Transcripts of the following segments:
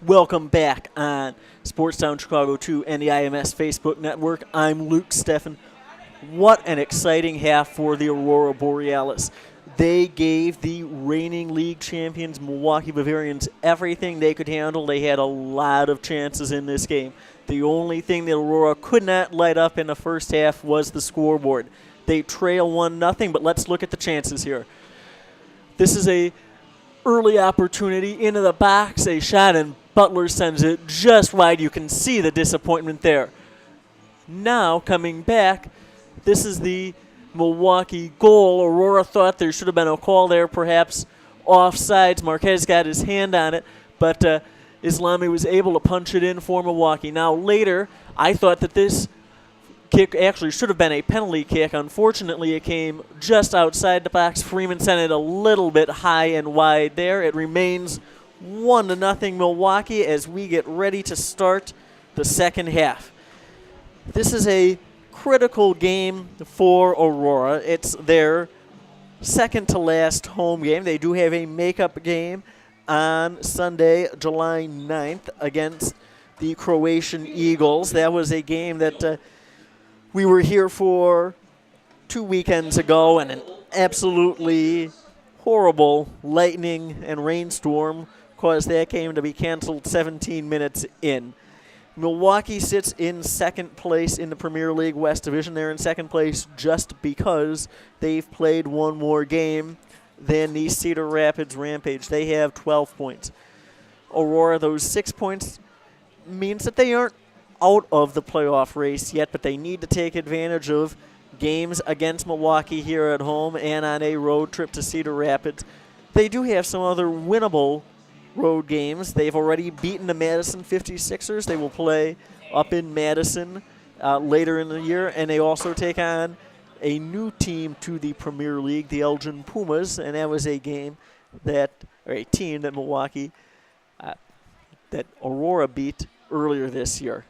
Welcome back on Sportstown Chicago 2 and the IMS Facebook Network. I'm Luke Steffen. What an exciting half for the Aurora Borealis. They gave the reigning league champions Milwaukee Bavarians everything they could handle. They had a lot of chances in this game. The only thing that Aurora could not light up in the first half was the scoreboard. They trail 1-0, but let's look at the chances here. This is a early opportunity into the box, a shot, and Butler sends it just wide. You can see the disappointment there. Now, coming back, this is the Milwaukee goal. Aurora thought there should have been a call there, perhaps offsides. Marquez got his hand on it, but Islami was able to punch it in for Milwaukee. Now, later, I thought that this kick actually should have been a penalty kick. Unfortunately, it came just outside the box. Freeman sent it a little bit high and wide there. It remains 1-0 Milwaukee as we get ready to start the second half. This is a critical game for Aurora. It's their second to last home game. They do have a makeup game on Sunday, July 9th against the Croatian Eagles. That was a game that we were here for 2 weekends ago, and an absolutely horrible lightning and rainstorm caused that game to be canceled 17 minutes in. Milwaukee sits in second place in the Premier League West Division. They're in second place just because they've played one more game than the Cedar Rapids Rampage. They have 12 points. Aurora, those 6 points means that they aren't out of the playoff race yet, but they need to take advantage of games against Milwaukee here at home and on a road trip to Cedar Rapids. They do have some other winnable road games. They've already beaten the Madison 56ers. They will play up in Madison later in the year, and they also take on a new team to the Premier League, the Elgin Pumas, and that was a team that Milwaukee, that Aurora beat earlier this year.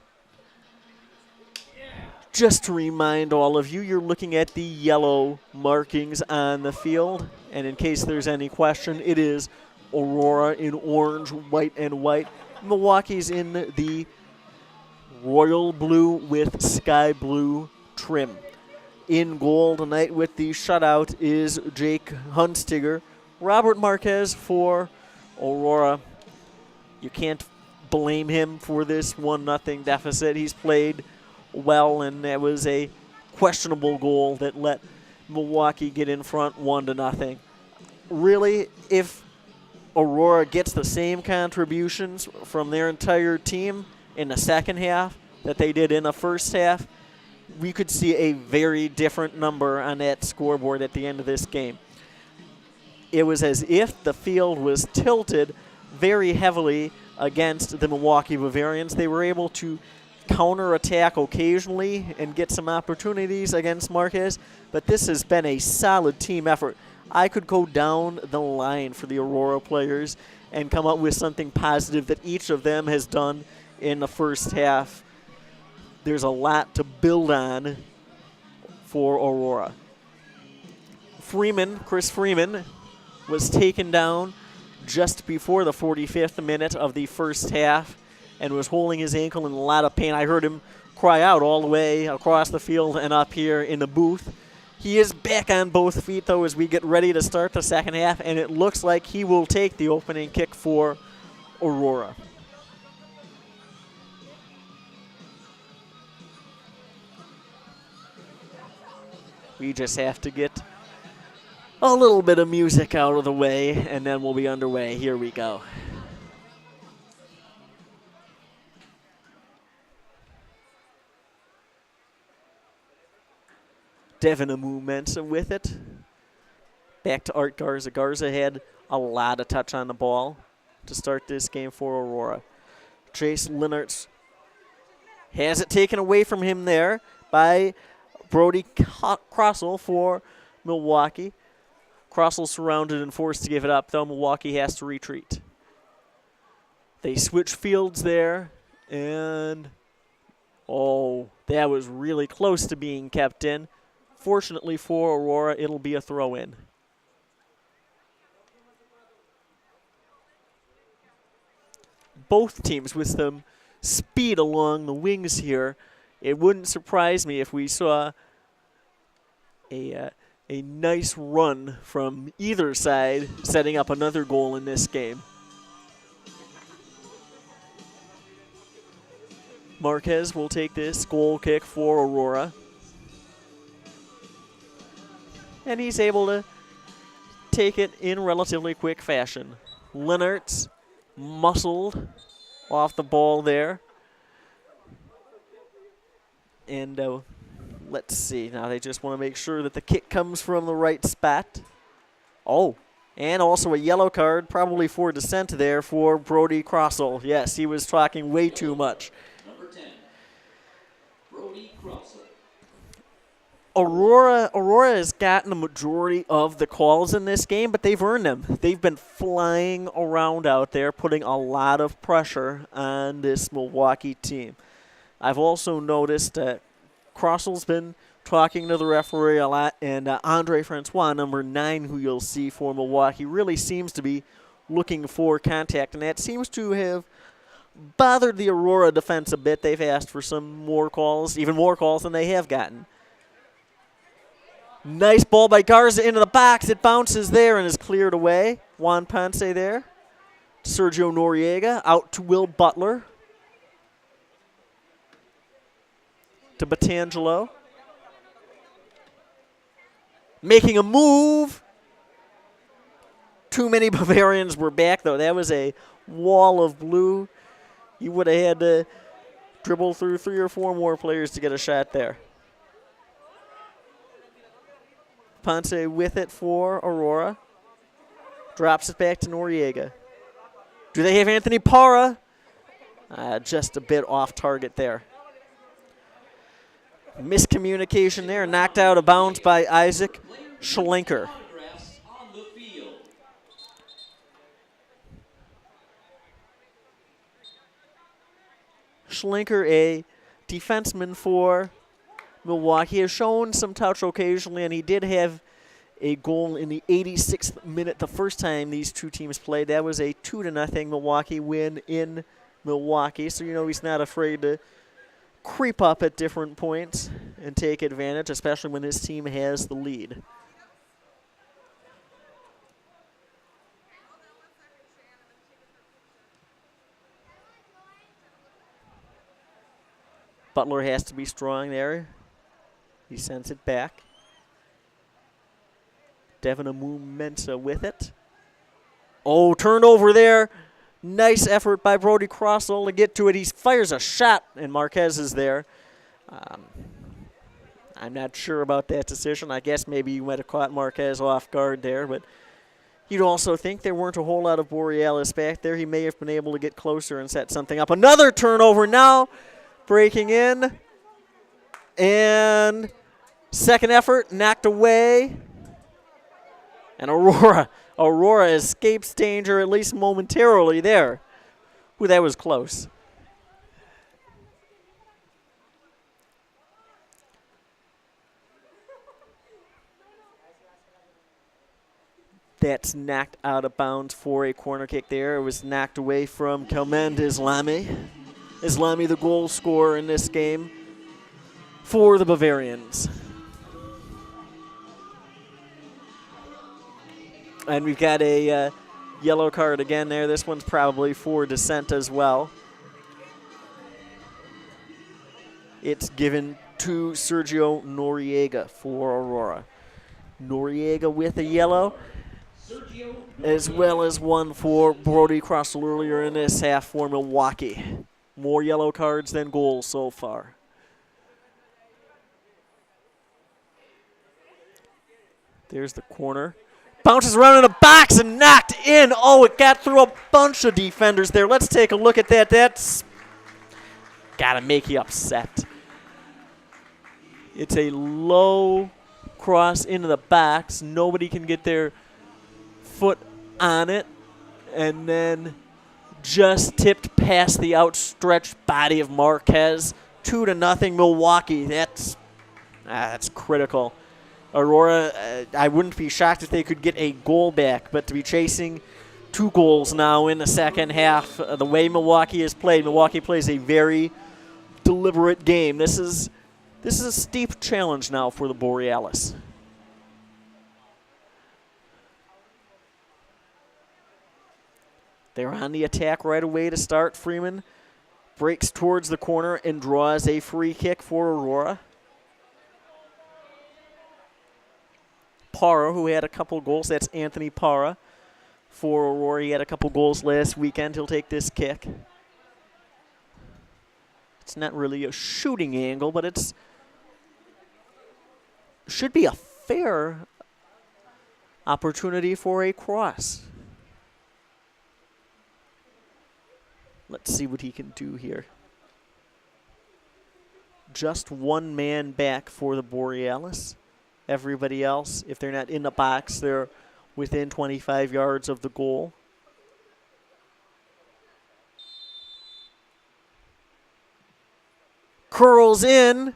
Just to remind all of you, you're looking at the yellow markings on the field, and in case there's any question, it is Aurora in orange, white, and white. Milwaukee's in the royal blue with sky blue trim. In goal tonight with the shutout is Jake Hunstiger. Robert Marquez for Aurora. You can't blame him for this 1-0 deficit. He's played well, and that was a questionable goal that let Milwaukee get in front 1-0. Really, if Aurora gets the same contributions from their entire team in the second half that they did in the first half, we could see a very different number on that scoreboard at the end of this game. It was as if the field was tilted very heavily against the Milwaukee Bavarians. They were able to counterattack occasionally and get some opportunities against Marquez, but this has been a solid team effort. I could go down the line for the Aurora players and come up with something positive that each of them has done in the first half. There's a lot to build on for Aurora. Chris Freeman, was taken down just before the 45th minute of the first half and was holding his ankle in a lot of pain. I heard him cry out all the way across the field and up here in the booth. He is back on both feet, though, as we get ready to start the second half, and it looks like he will take the opening kick for Aurora. We just have to get a little bit of music out of the way, and then we'll be underway. Here we go. Devin Amu-Mensah with it. Back to Art Garza. Garza had a lot of touch on the ball to start this game for Aurora. Chase Linartz has it taken away from him there by Brody Crossell for Milwaukee. Crossell surrounded and forced to give it up, though Milwaukee has to retreat. They switch fields there, and that was really close to being kept in. Fortunately for Aurora, it'll be a throw-in. both teams with some speed along the wings here. It wouldn't surprise me if we saw a nice run from either side, setting up another goal in this game. Marquez will take this goal kick for Aurora. And he's able to take it in relatively quick fashion. Leonard's muscled off the ball there. And let's see. Now they just want to make sure that the kick comes from the right spot. Oh, and also a yellow card, probably for dissent there for Brody Crossell. Yes, he was talking way too much. Number 10, Brody Crossell. Aurora has gotten the majority of the calls in this game, but they've earned them. They've been flying around out there, putting a lot of pressure on this Milwaukee team. I've also noticed that Crossell's been talking to the referee a lot, and Andre Francois, number 9, who you'll see for Milwaukee, really seems to be looking for contact, and that seems to have bothered the Aurora defense a bit. They've asked for some more calls, even more calls than they have gotten. Nice ball by Garza into the box. It bounces there and is cleared away. Juan Ponce there. Sergio Noriega out to Will Butler. To Batangelo. Making a move. Too many Bavarians were back, though. That was a wall of blue. You would have had to dribble through 3 or 4 more players to get a shot there. Ponce with it for Aurora. Drops it back to Noriega. Do they have Anthony Parra? Just a bit off target there. Miscommunication there. Knocked out of bounds by Isaac Schlenker. Schlenker, a defenseman for Milwaukee, has shown some touch occasionally, and he did have a goal in the 86th minute the first time these two teams played. That was a 2-0 Milwaukee win in Milwaukee, so you know he's not afraid to creep up at different points and take advantage, especially when his team has the lead. Butler has to be strong there. He sends it back. Devin Amu-Mensah with it. Oh, turnover there. Nice effort by Brody Crossell to get to it. He fires a shot, and Marquez is there. I'm not sure about that decision. I guess maybe you might have caught Marquez off guard there, but you'd also think there weren't a whole lot of Borealis back there. He may have been able to get closer and set something up. Another turnover now. Breaking in. And second effort, knocked away. And Aurora escapes danger, at least momentarily there. Ooh, that was close. That's knocked out of bounds for a corner kick there. It was knocked away from Kelmend Islami. Islami, the goal scorer in this game for the Bavarians. And we've got a yellow card again there. This one's probably for dissent as well. It's given to Sergio Noriega for Aurora. Noriega with a yellow, as well as one for Brody Crossell earlier in this half for Milwaukee. More yellow cards than goals so far. There's the corner. Bounces around in the box and knocked in. Oh, it got through a bunch of defenders there. Let's take a look at that. That's got to make you upset. It's a low cross into the box. Nobody can get their foot on it. And then just tipped past the outstretched body of Marquez. 2-0 Milwaukee. That's critical. Aurora, I wouldn't be shocked if they could get a goal back, but to be chasing 2 goals now in the second half. The way Milwaukee has played, Milwaukee plays a very deliberate game. This is a steep challenge now for the Borealis. They're on the attack right away to start. Freeman breaks towards the corner and draws a free kick for Aurora. Parra, who had a couple goals, that's Anthony Parra for Aurora. He had a couple goals last weekend. He'll take this kick. It's not really a shooting angle, but it's should be a fair opportunity for a cross. Let's see what he can do here. Just one man back for the Borealis. Everybody else, if they're not in the box, they're within 25 yards of the goal. Curls in.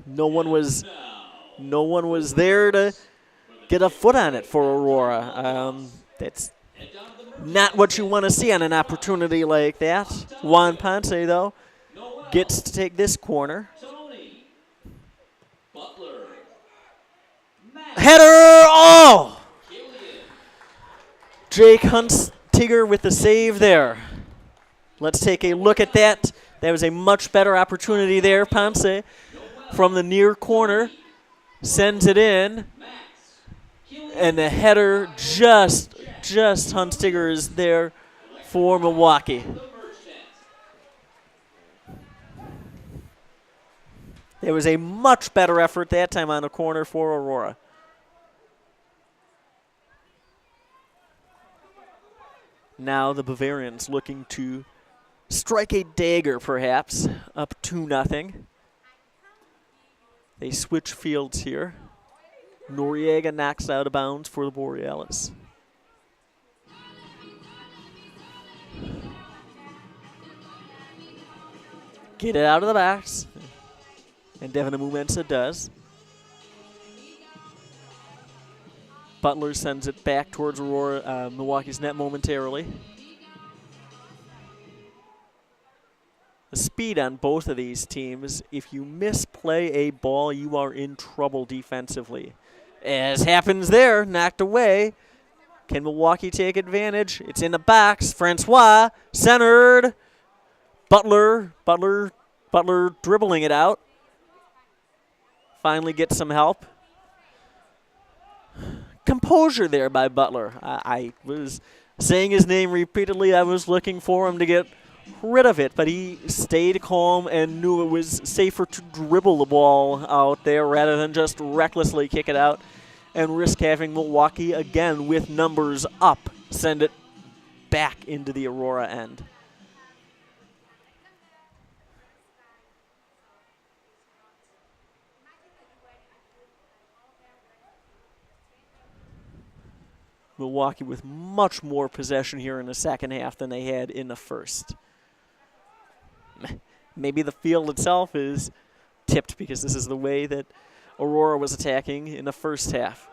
No one was there to get a foot on it for Aurora. That's not what you want to see on an opportunity like that. Juan Ponce, though, gets to take this corner. Header! Oh! Jake Hunstiger with the save there. Let's take a look at that. That was a much better opportunity there. Ponce from the near corner sends it in. And the header just Hunstiger is there for Milwaukee. There was a much better effort that time on the corner for Aurora. Now the Bavarians looking to strike a dagger, perhaps, up 2-0. They switch fields here. Noriega knocks out of bounds for the Borealis. Get it out of the box. And Devin Amumensa does. Butler sends it back towards Aurora, Milwaukee's net momentarily. The speed on both of these teams, if you misplay a ball, you are in trouble defensively. As happens there, knocked away. Can Milwaukee take advantage? It's in the box. Francois, centered. Butler dribbling it out. Finally gets some help. Composure there by Butler. I was saying his name repeatedly. I was looking for him to get rid of it, but he stayed calm and knew it was safer to dribble the ball out there rather than just recklessly kick it out and risk having Milwaukee again with numbers up send it back into the Aurora end. Milwaukee with much more possession here in the second half than they had in the first. Maybe the field itself is tipped because this is the way that Aurora was attacking in the first half.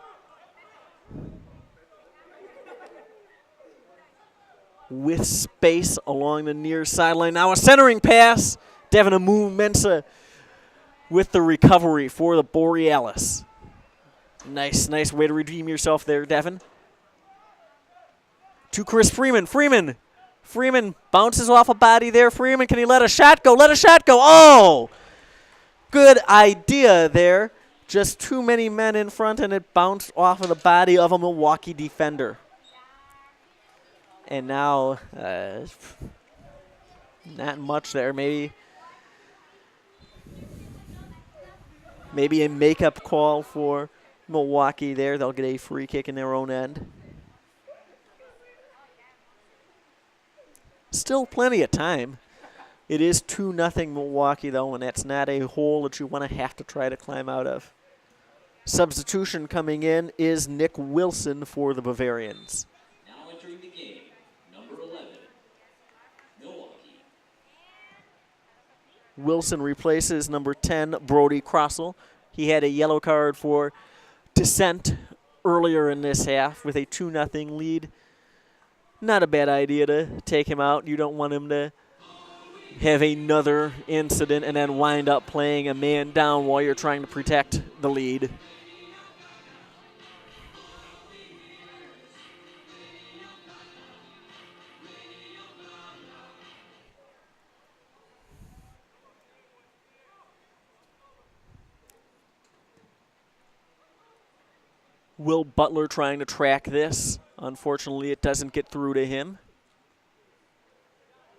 With space along the near sideline. Now a centering pass. Devin Amu-Mensah with the recovery for the Borealis. Nice way to redeem yourself there, Devin. To Chris Freeman. Freeman bounces off a body there. Freeman, can he let a shot go? Let a shot go. Oh! Good idea there. Just too many men in front, and it bounced off of the body of a Milwaukee defender. And now, not much there. Maybe a makeup call for Milwaukee there. They'll get a free kick in their own end. Still plenty of time. It is 2-0 Milwaukee, though, and that's not a hole that you want to have to try to climb out of. Substitution coming in is Nick Wilson for the Bavarians. Now entering the game, number 11, Milwaukee. Wilson replaces number 10, Brody Crossell. He had a yellow card for dissent earlier in this half with a 2-0 lead. Not a bad idea to take him out. You don't want him to have another incident and then wind up playing a man down while you're trying to protect the lead. Will Butler trying to track this. Unfortunately, it doesn't get through to him.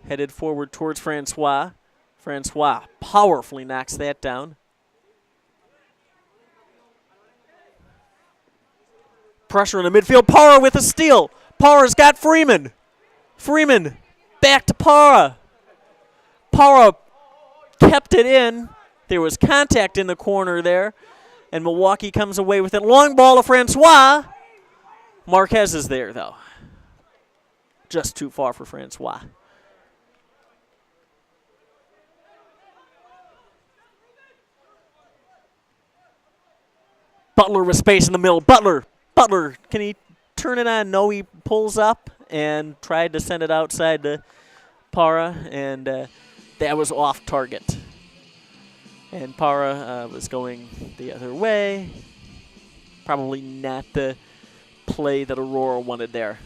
Headed forward towards Francois. Francois powerfully knocks that down. Pressure in the midfield. Parra with a steal. Parra's got Freeman. Freeman back to Parra. Parra kept it in. There was contact in the corner there. And Milwaukee comes away with it. Long ball to Francois. Marquez is there, though. Just too far for Francois. Butler with space in the middle. Butler, can he turn it on? No, he pulls up and tried to send it outside to Parra, and that was off target. And Parra was going the other way. Probably not the play that Aurora wanted there.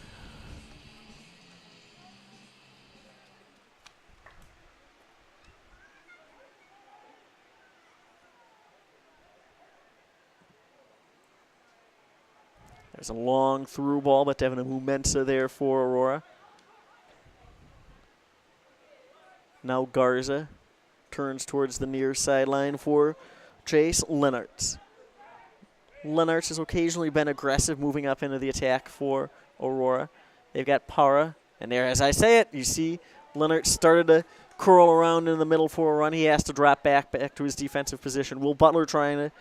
There's a long through ball, but Devin Mumensa there for Aurora. Now Garza turns towards the near sideline for Chase Lenartz. Lenartz has occasionally been aggressive, moving up into the attack for Aurora. They've got Parra, and there, as I say it, you see Lenartz started to curl around in the middle for a run. He has to drop back to his defensive position. Will Butler trying to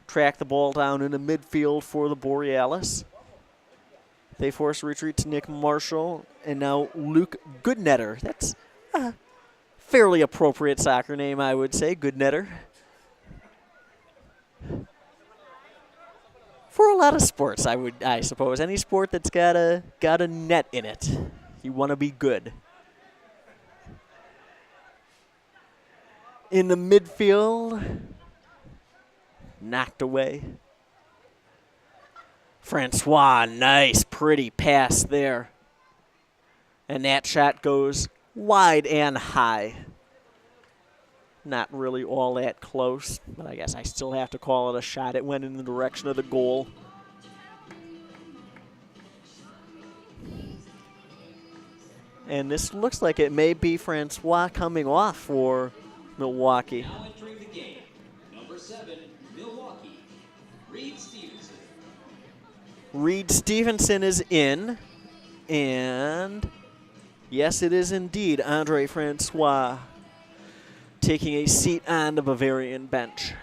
track the ball down into midfield for the Borealis. They force a retreat to Nick Marshall, and now Luke Goodnetter. That's a fairly appropriate soccer name, I would say, Goodnetter. For a lot of sports, I suppose. Any sport that's got a net in it, you want to be good. In the midfield, knocked away. Francois, nice, pretty pass there. And that shot goes wide and high. Not really all that close, but I guess I still have to call it a shot. It went in the direction of the goal. And this looks like it may be Francois coming off for Milwaukee. Now entering the game, number 7, Milwaukee, Reed Stevenson. Reed Stevenson is in, and yes, it is indeed Andre Francois taking a seat on the Bavarian bench.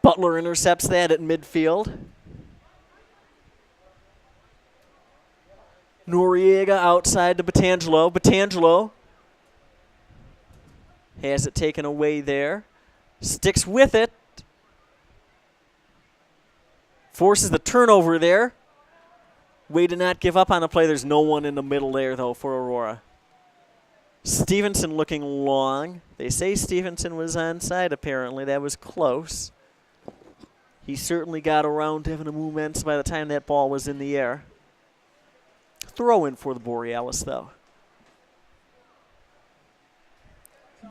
Butler intercepts that at midfield. Noriega outside to Batangelo. Batangelo has it taken away there. Sticks with it. Forces the turnover there. Way to not give up on the play. There's no one in the middle there, though, for Aurora. Stevenson looking long. They say Stevenson was onside, apparently. That was close. He certainly got around Devin Mumensa by the time that ball was in the air. Throw in for the Borealis, though.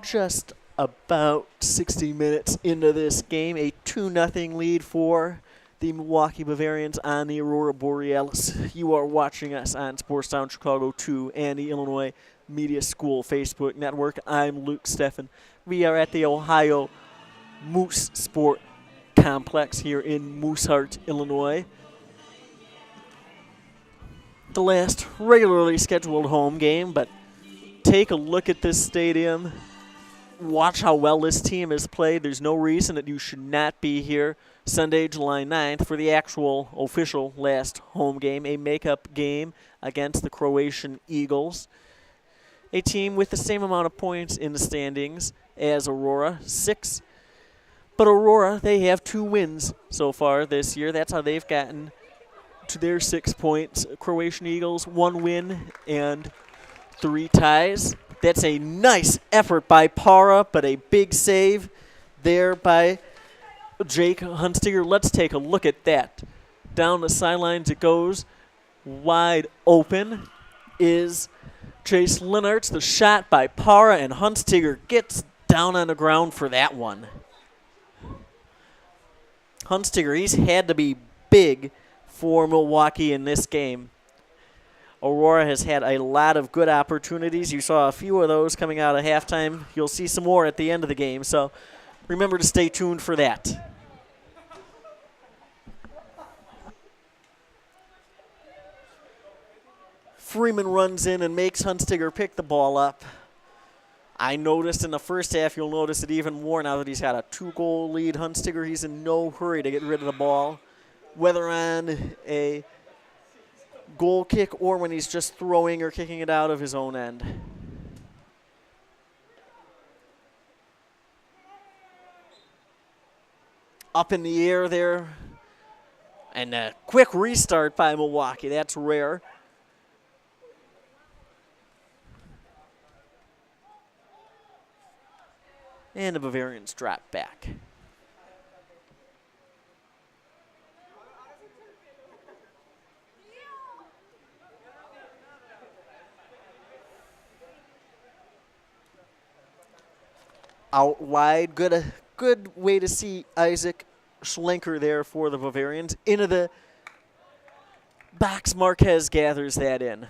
Just about 60 minutes into this game, a 2-0 lead for the Milwaukee Bavarians on the Aurora Borealis. You are watching us on Sportstown Chicago 2 and the Illinois Media School Facebook Network. I'm Luke Steffen. We are at the Ohio Moose Sport Complex here in Mooseheart, Illinois. The last regularly scheduled home game, but take a look at this stadium. Watch how well this team has played. There's no reason that you should not be here Sunday, July 9th for the actual official last home game, a makeup game against the Croatian Eagles. A team with the same amount of points in the standings as Aurora, 6 But Aurora, they have 2 wins so far this year. That's how they've gotten to their 6 points. Croatian Eagles, 1 win and 3 ties. That's a nice effort by Para, but a big save there by Jake Hunstiger. Let's take a look at that. Down the sidelines it goes. Wide open is Chase Linartz. The shot by Para, and Hunstiger gets down on the ground for that one. Hunstiger, he's had to be big for Milwaukee in this game. Aurora has had a lot of good opportunities. You saw a few of those coming out of halftime. You'll see some more at the end of the game, so remember to stay tuned for that. Freeman runs in and makes Hunstiger pick the ball up. I noticed in the first half, you'll notice it even more now that he's got a 2-goal lead. Hunstiger, he's in no hurry to get rid of the ball, whether on a goal kick or when he's just throwing or kicking it out of his own end. Up in the air there. And a quick restart by Milwaukee. That's rare. And the Bavarians drop back. Out wide, good way to see Isaac Schlenker there for the Bavarians. Into the box, Marquez gathers that in.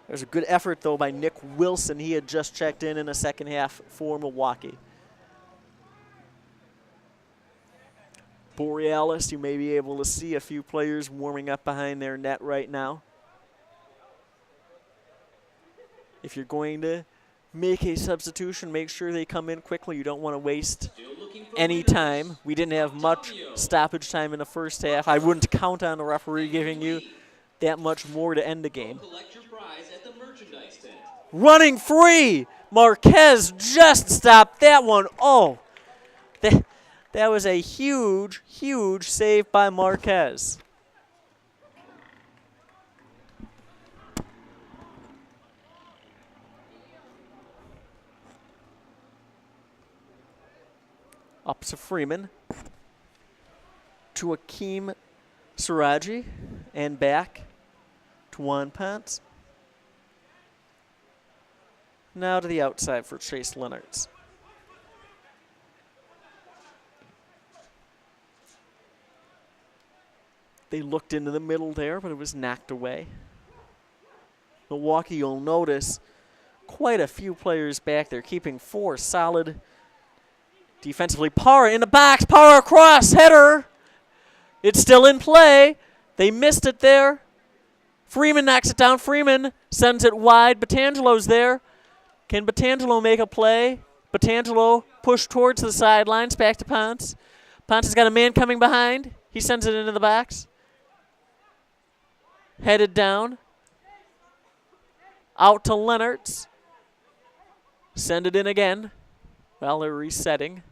There's a good effort, though, by Nick Wilson. He had just checked in the second half for Milwaukee. Borealis, you may be able to see a few players warming up behind their net right now. If you're going to make a substitution, make sure they come in quickly. You don't want to waste any time. We didn't have much stoppage time in the first half. I wouldn't count on the referee giving you that much more to end the game. Running free! Marquez just stopped that one. Oh, that was a huge, huge save by Marquez. Up to Freeman. To Akeem Siraji. And back to Juan Pence. Now to the outside for Chase Linartz. They looked into the middle there, but it was knocked away. Milwaukee, you'll notice, quite a few players back there, keeping 4 solid defensively. Para in the box. Para across. Header. It's still in play. They missed it there. Freeman knocks it down. Freeman sends it wide. Batangelo's there. Can Batangelo make a play? Batangelo pushed towards the sidelines. Back to Ponce. Ponce has got a man coming behind. He sends it into the box. Headed down. Out to Linartz. Send it in again. Well, they're resetting.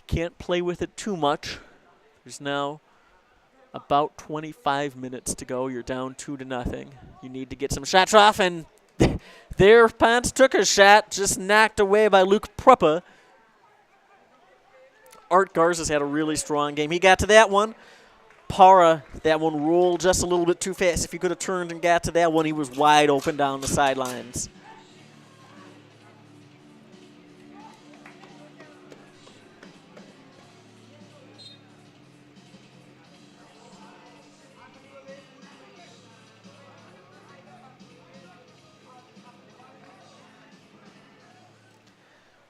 Can't play with it too much. There's now about 25 minutes to go. You're down 2-0. You need to get some shots off, and there Ponce took a shot, just knocked away by Luke Pruppa. Art Garza's had a really strong game. He got to that one. Para, that one rolled just a little bit too fast. If he could have turned and got to that one, he was wide open down the sidelines.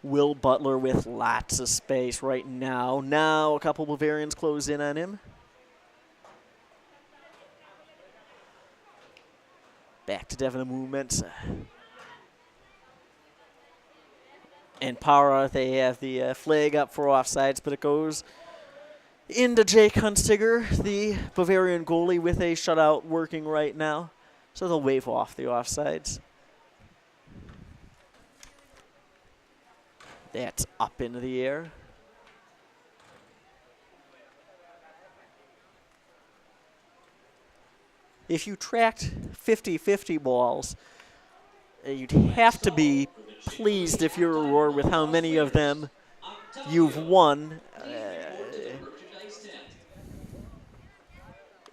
Will Butler with lots of space right now. Now a couple Bavarians close in on him. Back to Devin movements. And Para, they have the flag up for offsides, but it goes into Jake Hunstiger, the Bavarian goalie, with a shutout working right now. So they'll wave off the offsides. That's up into the air. If you tracked 50-50 balls, you'd have to be pleased if you're Aurora with how many of them you've won.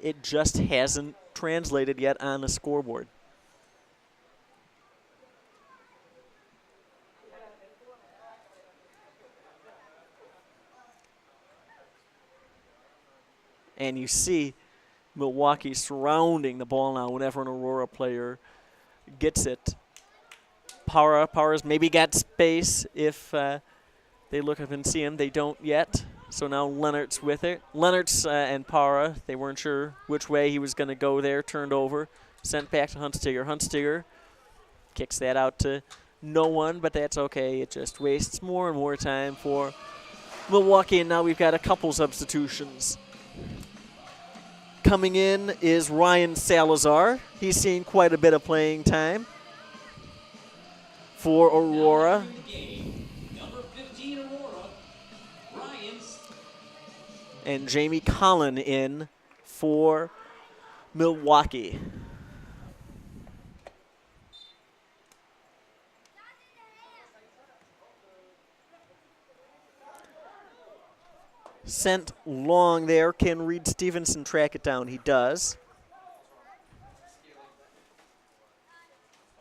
It just hasn't translated yet on the scoreboard. And you see Milwaukee surrounding the ball now whenever an Aurora player gets it. Para's maybe got space if they look up and see him. They don't yet. So now Leonard's with it. Leonard's and Para, they weren't sure which way he was going to go there. Turned over, sent back to Hunstiger. Hunstiger kicks that out to no one, but that's okay. It just wastes more and more time for Milwaukee, and now we've got a couple substitutions. Coming in is Ryan Salazar. He's seen quite a bit of playing time for Aurora. Number 15, Aurora, Bryans. And Jamie Collin in for Milwaukee. Sent long there. Can Reed Stevenson track it down? He does.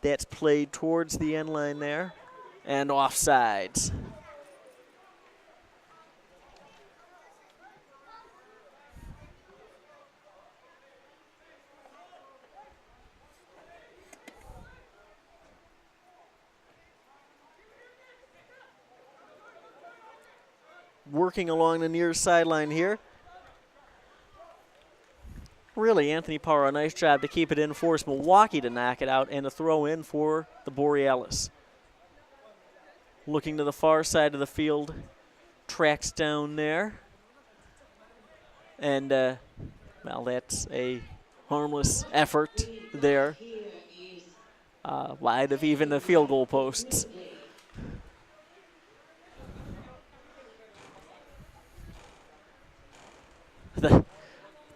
That's played towards the end line there. And offsides. Working along the near sideline here. Really, Anthony Parra, nice job to keep it in, force Milwaukee to knock it out, and a throw in for the Borealis. Looking to the far side of the field, tracks down there. And, well, that's a harmless effort there. Wide of even the field goal posts.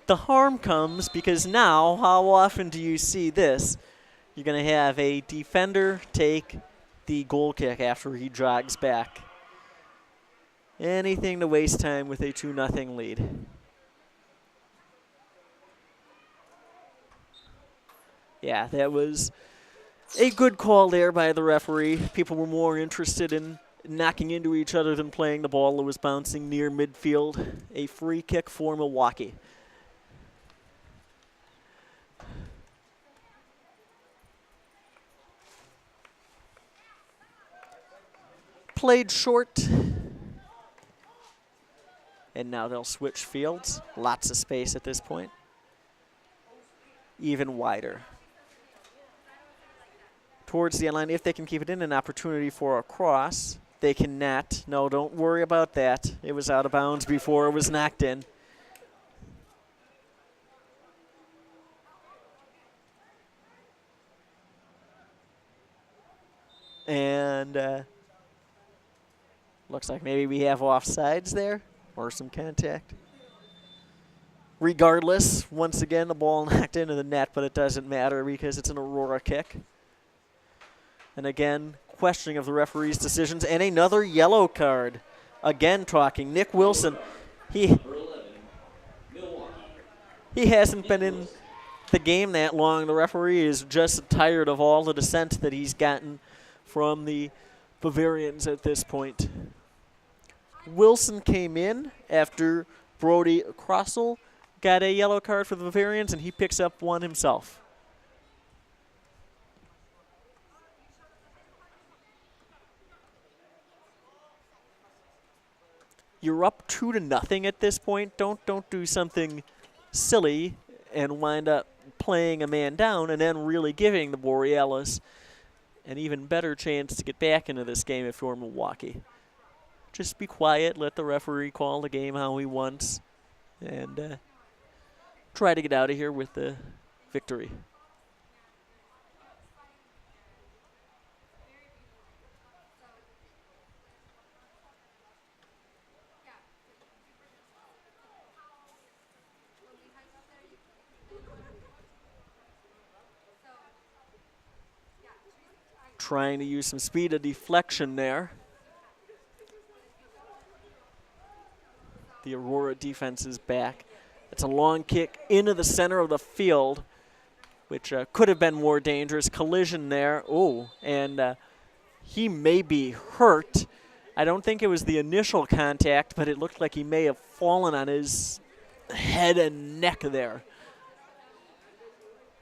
The harm comes because now, how often do you see this? You're going to have a defender take the goal kick after he jogs back. Anything to waste time with a 2-0 lead. Yeah, that was a good call there by the referee. People were more interested in knocking into each other than playing the ball that was bouncing near midfield. A free kick for Milwaukee. Played short. And now they'll switch fields. Lots of space at this point. Even wider. Towards the end line, if they can keep it in, an opportunity for a cross. They can net. No, don't worry about that. It was out of bounds before it was knocked in. And looks like maybe we have offsides there or some contact. Regardless, once again, the ball knocked into the net, but it doesn't matter because it's an Aurora kick. And again, questioning of the referee's decisions, and another yellow card. Again talking. Nick Wilson, he hasn't been in the game that long. The referee is just tired of all the dissent that he's gotten from the Bavarians at this point. Wilson came in after Brody Crossell got a yellow card for the Bavarians, and he picks up one himself. You're up 2-0 at this point. Don't do something silly and wind up playing a man down and then really giving the Borealis an even better chance to get back into this game if you're Milwaukee. Just be quiet. Let the referee call the game how he wants. and try to get out of here with the victory. Trying to use some speed of deflection there. The Aurora defense is back. It's a long kick into the center of the field, which could have been more dangerous. Collision there. Oh, and he may be hurt. I don't think it was the initial contact, but it looked like he may have fallen on his head and neck there.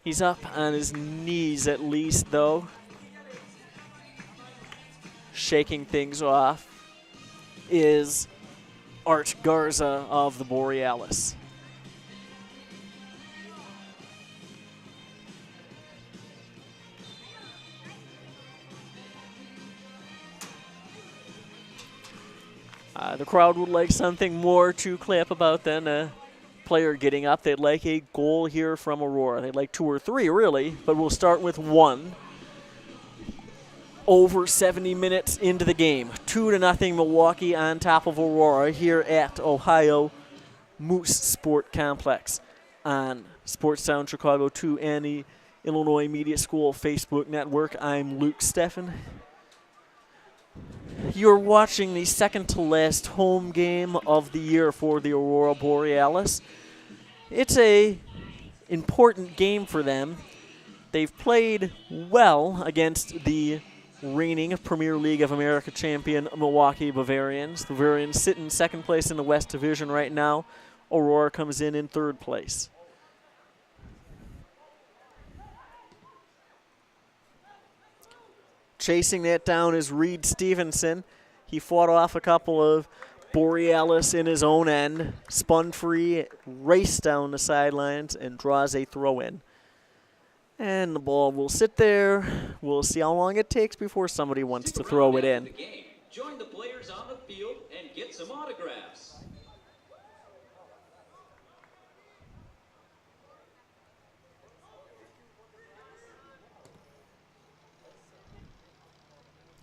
He's up on his knees at least, though. Shaking things off is Art Garza of the Borealis. The crowd would like something more to clap about than a player getting up. They'd like a goal here from Aurora. They'd like 2 or 3, really, but we'll start with 1. Over 70 minutes into the game. 2-0 Milwaukee on top of Aurora here at Ohio Moose Sport Complex on Sports Sound Chicago 2 and the Illinois Media School Facebook network. I'm Luke Steffen. You're watching the second to last home game of the year for the Aurora Borealis. It's a important game for them. They've played well against the reigning Premier League of America champion Milwaukee Bavarians. The Bavarians sit in second place in the West Division right now. Aurora comes in third place. Chasing that down is Reed Stevenson. He fought off a couple of Borealis in his own end, spun free, raced down the sidelines, and draws a throw-in. And the ball will sit there. We'll see how long it takes before somebody wants to throw it in. Join the players on the field and get some autographs.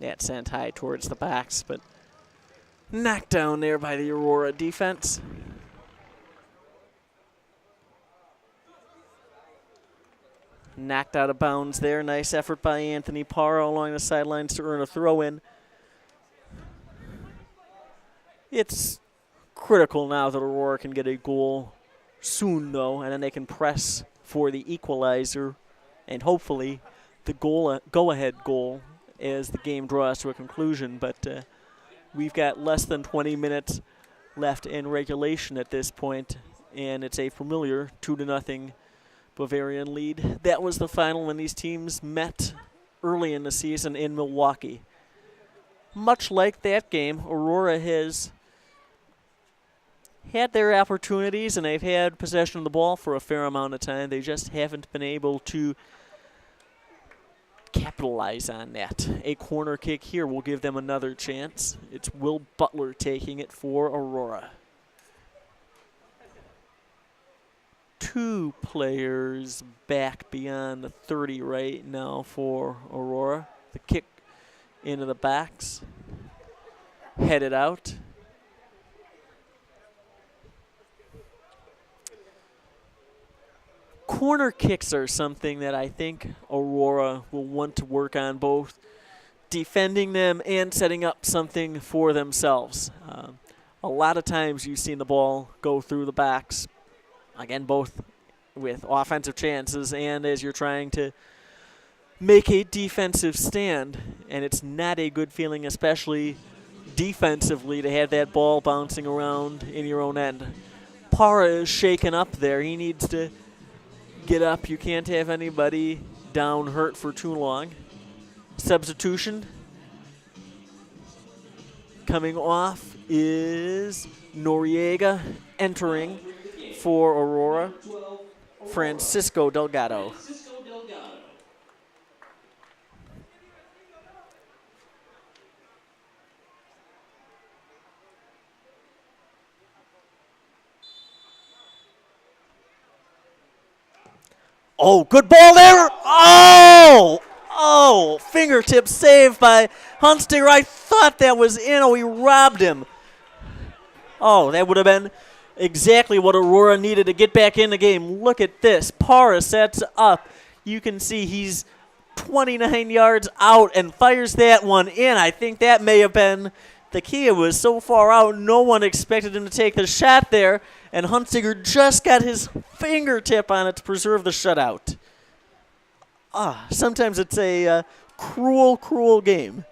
That sent high towards the backs, but knocked down there by the Aurora defense. Knocked out of bounds there. Nice effort by Anthony Parra along the sidelines to earn a throw-in. It's critical now that Aurora can get a goal soon, though, and then they can press for the equalizer and hopefully the go-ahead goal as the game draws to a conclusion. But we've got less than 20 minutes left in regulation at this point, and it's a familiar 2-0 Bavarian lead. That was the final when these teams met early in the season in Milwaukee. Much like that game, Aurora has had their opportunities and they've had possession of the ball for a fair amount of time. They just haven't been able to capitalize on that. A corner kick here will give them another chance. It's Will Butler taking it for Aurora. 2 players back beyond the 30 right now for Aurora. The kick into the backs, headed out. Corner kicks are something that I think Aurora will want to work on, both defending them and setting up something for themselves. A lot of times you've seen the ball go through the backs, again, both with offensive chances and as you're trying to make a defensive stand, and it's not a good feeling, especially defensively, to have that ball bouncing around in your own end. Parra is shaken up there. He needs to get up. You can't have anybody down hurt for too long. Substitution coming off is Noriega. Entering for Aurora, Francisco Delgado. Oh, good ball there. Oh, fingertip save by Hunstinger. I thought that was in. Oh, he robbed him. Oh, that would have been exactly what Aurora needed to get back in the game. Look at this. Parra sets up. You can see he's 29 yards out and fires that one in. I think that may have been the key. It was so far out, no one expected him to take the shot there, and Hunstinger just got his fingertip on it to preserve the shutout. Sometimes it's a cruel, cruel game.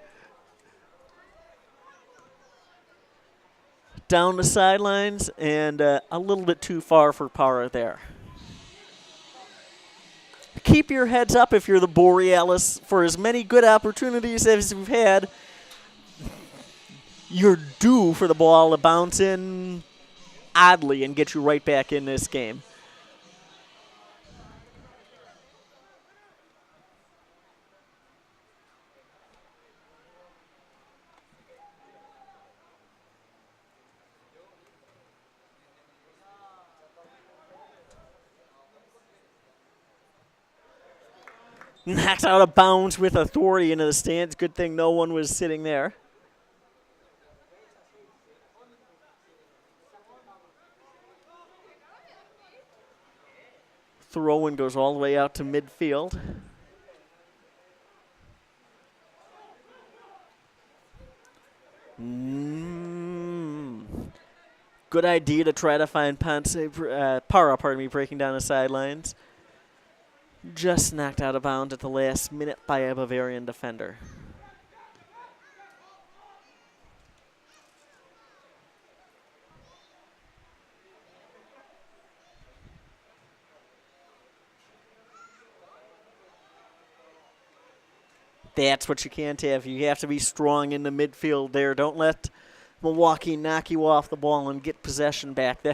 Down the sidelines and a little bit too far for Parra there. Keep your heads up if you're the Borealis. For as many good opportunities as you've had, you're due for the ball to bounce in oddly and get you right back in this game. Knocked out of bounds with authority into the stands. Good thing no one was sitting there. Throw-in goes all the way out to midfield. Good idea to try to find Parra, breaking down the sidelines. Just knocked out of bounds at the last minute by a Bavarian defender. That's what you can't have. You have to be strong in the midfield there. Don't let Milwaukee knock you off the ball and get possession back.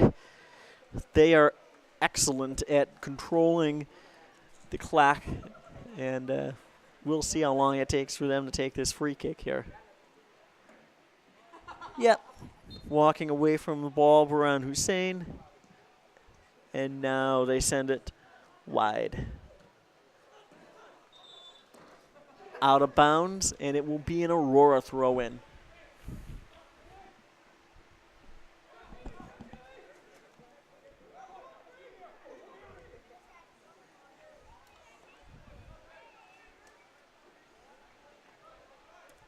They are excellent at controlling the clock, and we'll see how long it takes for them to take this free kick here. Yep. Walking away from the ball, Baran Hussein. And now they send it wide. Out of bounds, and it will be an Aurora throw-in.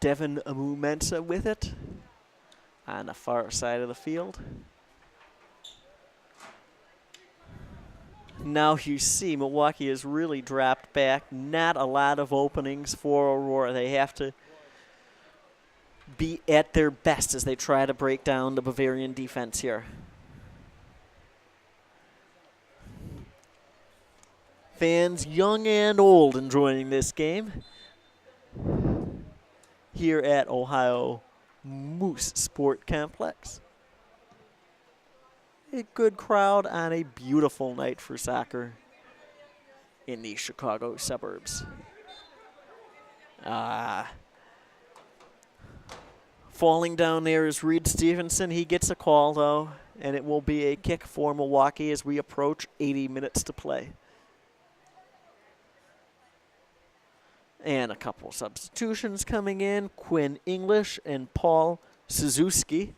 Devin Amu-Mensah with it on the far side of the field. Now you see Milwaukee has really dropped back. Not a lot of openings for Aurora. They have to be at their best as they try to break down the Bavarian defense here. Fans young and old enjoying this game here at Ohio Moose Sport Complex. A good crowd on a beautiful night for soccer in the Chicago suburbs. Falling down there is Reed Stevenson. He gets a call, though, and it will be a kick for Milwaukee as we approach 80 minutes to play. And a couple substitutions coming in. Quinn English and Paul Suzuki.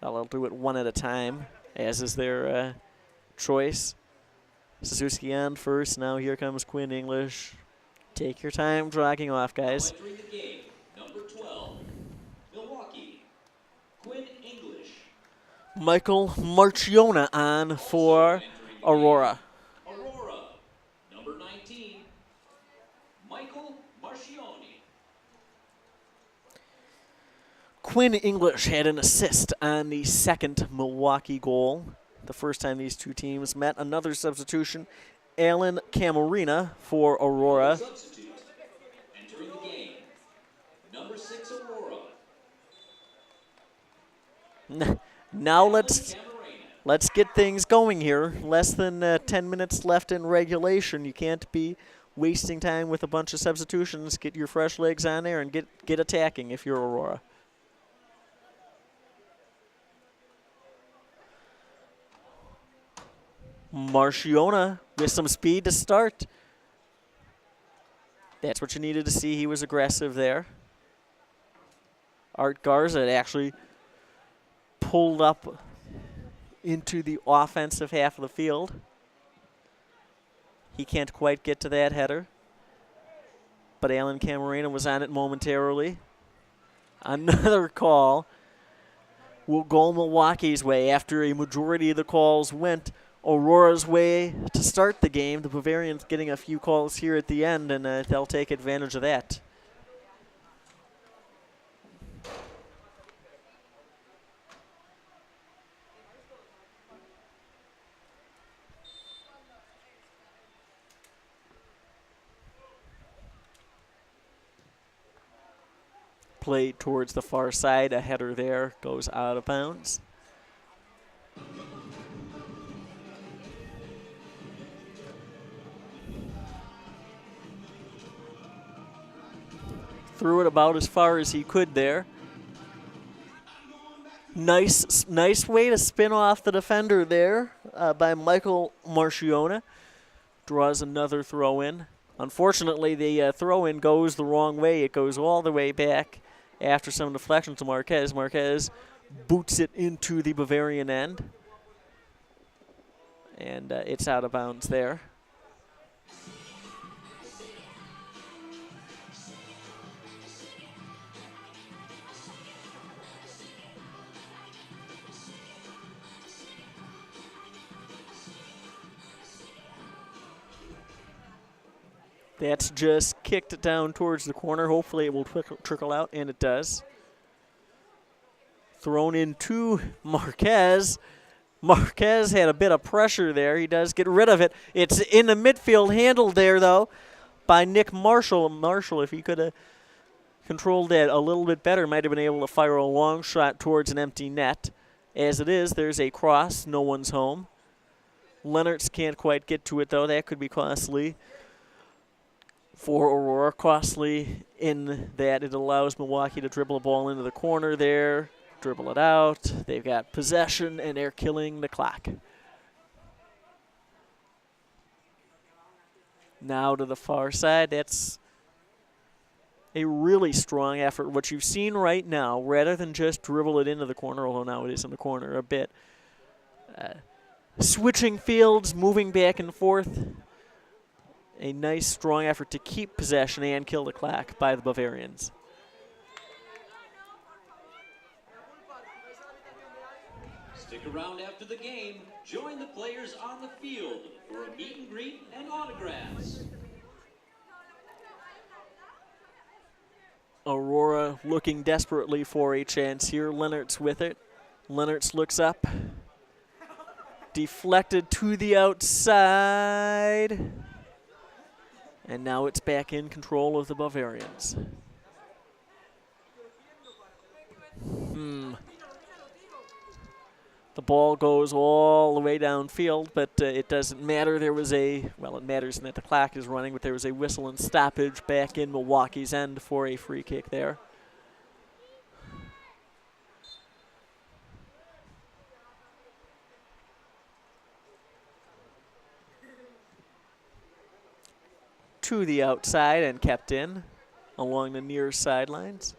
I'll do it one at a time, as is their choice. Suzuki on first. Now here comes Quinn English. Take your time dragging off, guys. Entering the game, number 12, Milwaukee, Quinn English. Michael Marchiona on for Aurora. Aurora, number 19, Michael Marchioni. Quinn English had an assist on the second Milwaukee goal. The first time these two teams met. Another substitution, Alan Camarina for Aurora. Substitute. Entering the game, number 6, Aurora. Now let's get things going here. Less than 10 minutes left in regulation. You can't be wasting time with a bunch of substitutions. Get your fresh legs on there and get attacking if you're Aurora. Marciona with some speed to start. That's what you needed to see. He was aggressive there. Art Garza actually pulled up into the offensive half of the field. He can't quite get to that header. But Alan Camarena was on it momentarily. Another call will go Milwaukee's way after a majority of the calls went Aurora's way to start the game. The Bavarians getting a few calls here at the end, and they'll take advantage of that. Played towards the far side. A header there goes out of bounds. Threw it about as far as he could there. Nice way to spin off the defender there by Michael Marciona. Draws another throw in. Unfortunately, the throw in goes the wrong way. It goes all the way back after some deflection to Marquez. Marquez boots it into the Bavarian end. And it's out of bounds there. That's just kicked it down towards the corner. Hopefully it will trickle out, and it does. Thrown in to Marquez. Marquez had a bit of pressure there. He does get rid of it. It's in the midfield, handled there, though, by Nick Marshall. Marshall, if he could have controlled that a little bit better, might have been able to fire a long shot towards an empty net. As it is, there's a cross. No one's home. Leonards can't quite get to it, though. That could be costly for Aurora. Costly in that it allows Milwaukee to dribble a ball into the corner there, dribble it out. They've got possession, and they're killing the clock. Now to the far side. That's a really strong effort. What you've seen right now, rather than just dribble it into the corner, although now it is in the corner a bit, switching fields, moving back and forth. A nice, strong effort to keep possession and kill the clock by the Bavarians. Stick around after the game. Join the players on the field for a meet and greet and autographs. Aurora looking desperately for a chance here. Leonards with it. Leonards looks up. Deflected to the outside. And now it's back in control of the Bavarians. The ball goes all the way downfield, but it doesn't matter. There was it matters in that the clock is running, but there was a whistle and stoppage back in Milwaukee's end for a free kick there. To the outside and kept in along the near sidelines.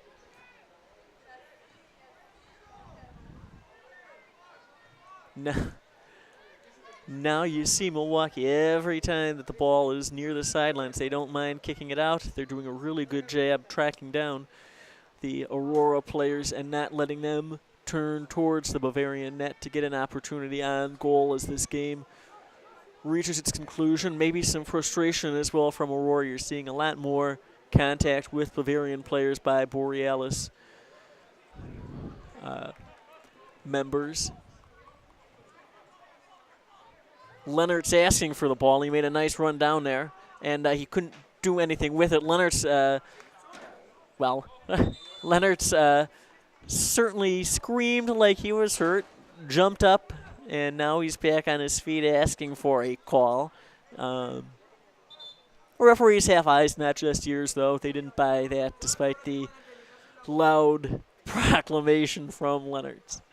Now you see Milwaukee every time that the ball is near the sidelines. They don't mind kicking it out. They're doing a really good job tracking down the Aurora players and not letting them turn towards the Bavarian net to get an opportunity on goal as this game reaches its conclusion. Maybe some frustration as well from Aurora. You're seeing a lot more contact with Bavarian players by Borealis members. Leonard's asking for the ball. He made a nice run down there, and he couldn't do anything with it. Leonard's, Leonard's certainly screamed like he was hurt, jumped up, and now he's back on his feet asking for a call. Referees have eyes, not just ears, though. They didn't buy that despite the loud proclamation from Leonard's.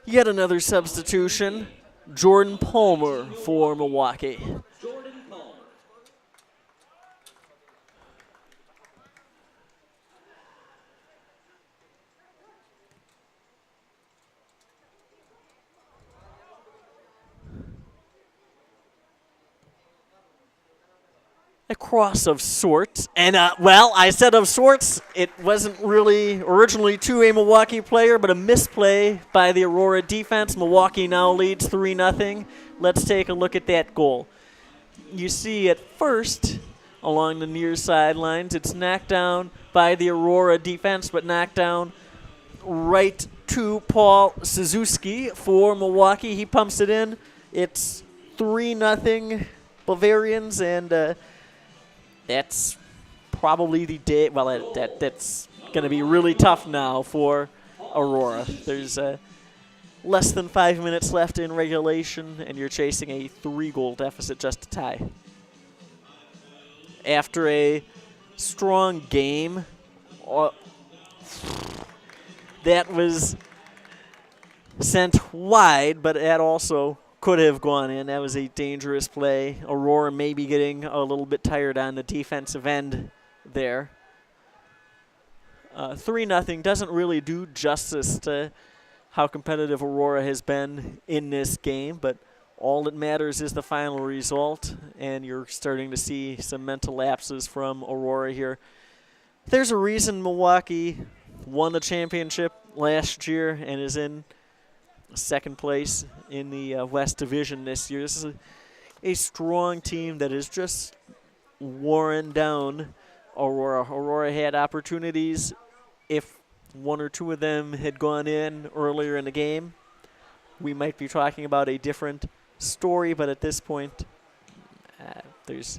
Yet another substitution. Jordan Palmer for Milwaukee. Jordan Palmer. A cross of sorts. And, well, I said of sorts. It wasn't really originally to a Milwaukee player, but a misplay by the Aurora defense. Milwaukee now leads 3-0. Let's take a look at that goal. You see at first, along the near sidelines, it's knocked down by the Aurora defense, but knocked down right to Paul Suzuki for Milwaukee. He pumps it in. It's 3-0 Bavarians, and that's probably the day. Well, that's going to be really tough now for Aurora. There's less than 5 minutes left in regulation, and you're chasing a 3-goal deficit just to tie. After a strong game, that was sent wide, but that also could have gone in. That was a dangerous play. Aurora maybe getting a little bit tired on the defensive end there. 3-0 doesn't really do justice to how competitive Aurora has been in this game, but all that matters is the final result, and you're starting to see some mental lapses from Aurora here. There's a reason Milwaukee won the championship last year and is in second place in the West Division this year. This is a strong team that is just worn down Aurora. Aurora had opportunities. If one or two of them had gone in earlier in the game, we might be talking about a different story, but at this point, there's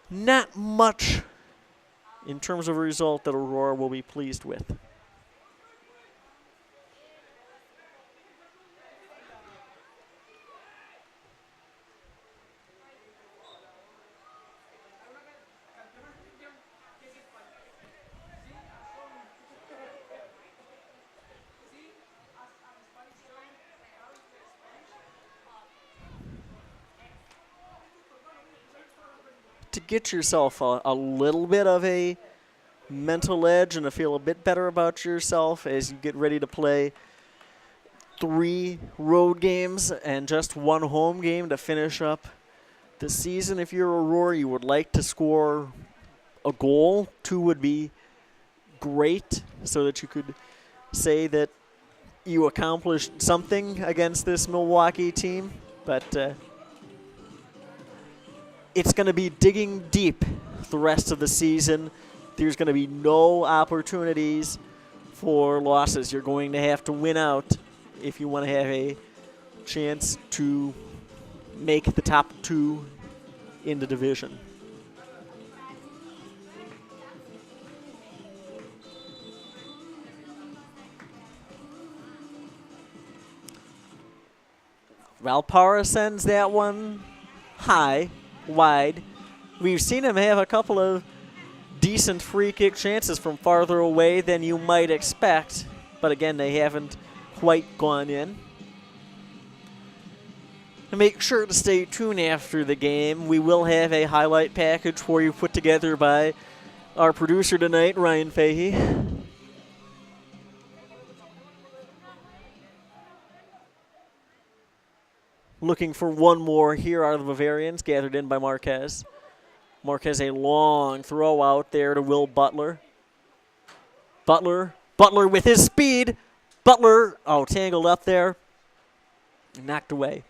not much in terms of a result that Aurora will be pleased with. To get yourself a little bit of a mental edge and to feel a bit better about yourself as you get ready to play 3 road games and just 1 home game to finish up the season. If you're Aurora, you would like to score a goal. 2 would be great so that you could say that you accomplished something against this Milwaukee team, but it's going to be digging deep the rest of the season. There's going to be no opportunities for losses. You're going to have to win out if you want to have a chance to make the top 2 in the division. Valpara sends that one high, wide. We've seen him have a couple of decent free kick chances from farther away than you might expect, but again, they haven't quite gone in. And make sure to stay tuned after the game. We will have a highlight package for you put together by our producer tonight, Ryan Fahey. Looking for one more here out of the Bavarians, gathered in by Marquez. Marquez, a long throw out there to Will Butler. Butler with his speed. Butler, tangled up there. Knocked away.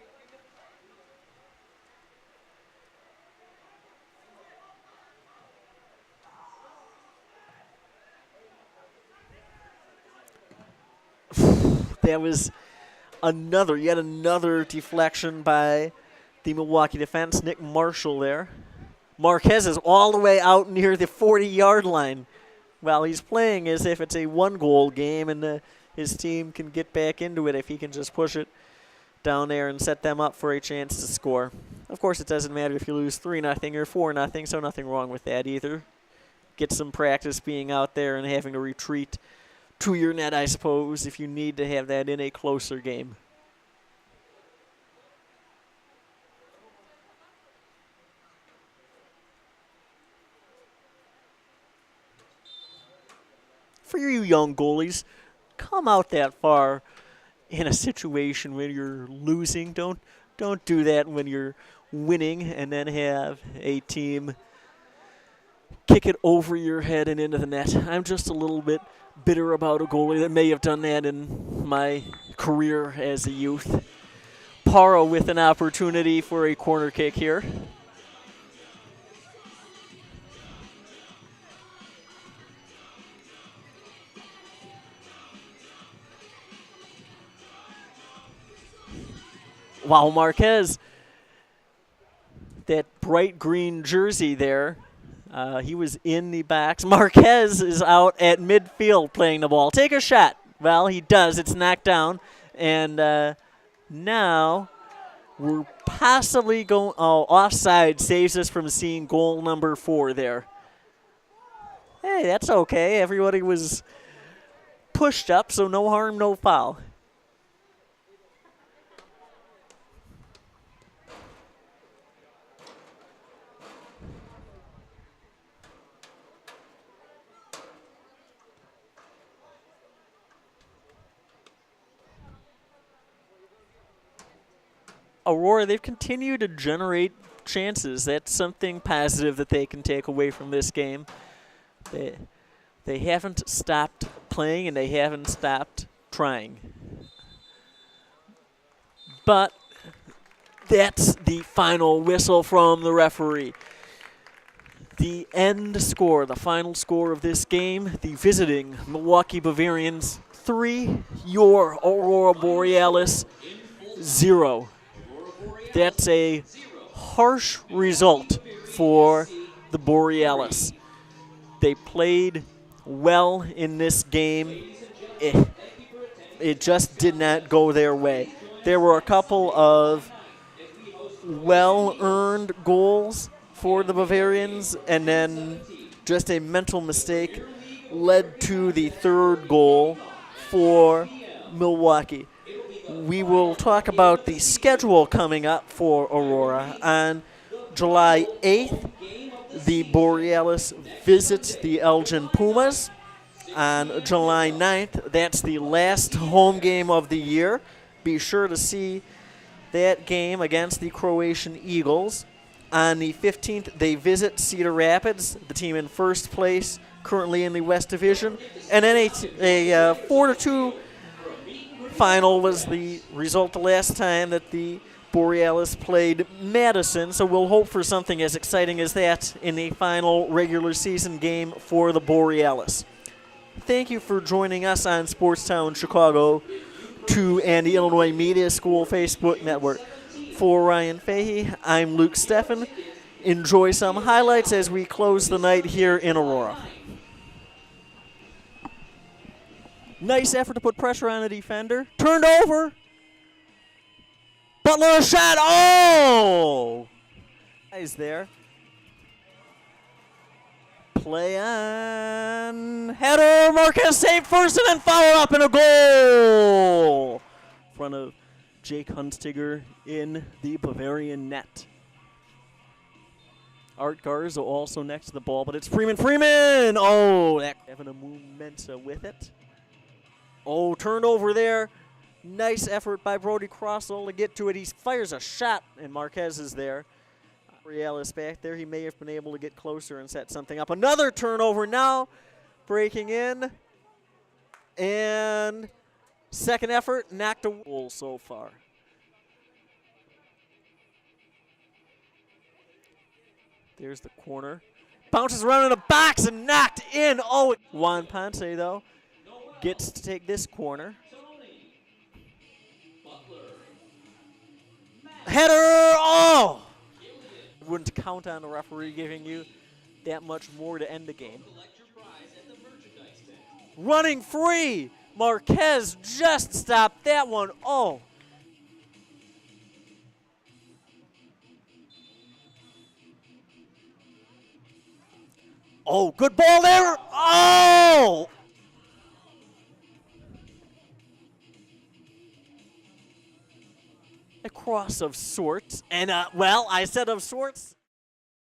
That was yet another deflection by the Milwaukee defense. Nick Marshall there. Marquez is all the way out near the 40-yard line. Well, he's playing as if it's a 1-goal game, and his team can get back into it if he can just push it down there and set them up for a chance to score. Of course, it doesn't matter if you lose 3-0 or 4-0, so nothing wrong with that either. Get some practice being out there and having to retreat to your net, I suppose, if you need to have that in a closer game. For you young goalies, come out that far in a situation when you're losing. Don't do that when you're winning and then have a team kick it over your head and into the net. I'm just a little bit bitter about a goalie that may have done that in my career as a youth. Paro with an opportunity for a corner kick here. Wow, Marquez, that bright green jersey there, he was in the box. Marquez is out at midfield playing the ball. Take a shot. Well, he does. It's knocked down. And now we're possibly going, offside saves us from seeing goal number 4 there. Hey, that's okay. Everybody was pushed up, so no harm, no foul. Aurora, they've continued to generate chances. That's something positive that they can take away from this game. They haven't stopped playing and they haven't stopped trying. But that's the final whistle from the referee. The end score, the final score of this game, the visiting Milwaukee Bavarians 3, your Aurora Borealis 0. That's a harsh result for the Borealis. They played well in this game. It just did not go their way. There were a couple of well-earned goals for the Bavarians, and then just a mental mistake led to the third goal for Milwaukee. We will talk about the schedule coming up for Aurora. On July 8th, the Borealis visits the Elgin Pumas. On July 9th, that's the last home game of the year. Be sure to see that game against the Croatian Eagles. On the 15th, they visit Cedar Rapids, the team in first place, currently in the West Division. And then a 4-2 final was the result the last time that the Borealis played Madison, so we'll hope for something as exciting as that in the final regular season game for the Borealis. Thank you for joining us on Sportstown Chicago 2 and the Illinois Media School Facebook Network. For Ryan Fahey, I'm Luke Steffen. Enjoy some highlights as we close the night here in Aurora. Nice effort to put pressure on the defender. Turned over. Butler shot. Oh! Guys there. Play on. Header. Marquez saved first and then followed up in a goal. In front of Jake Hunstiger in the Bavarian net. Art Garza also next to the ball, but it's Freeman. Freeman! Oh, that having a momentum with it. Oh, turned over there. Nice effort by Brody Crossell to get to it. He fires a shot, and Marquez is there. Borealis back there. He may have been able to get closer and set something up. Another turnover now. Breaking in. And second effort, knocked a goal so far. There's the corner. Bounces around in the box and knocked in. Oh, Juan Ponce, though, gets to take this corner. Header! Oh! Wouldn't count on the referee giving you that much more to end the game. Running free! Marquez just stopped that one. Oh! Oh, good ball there! Oh! a cross of sorts. And, well, I said of sorts.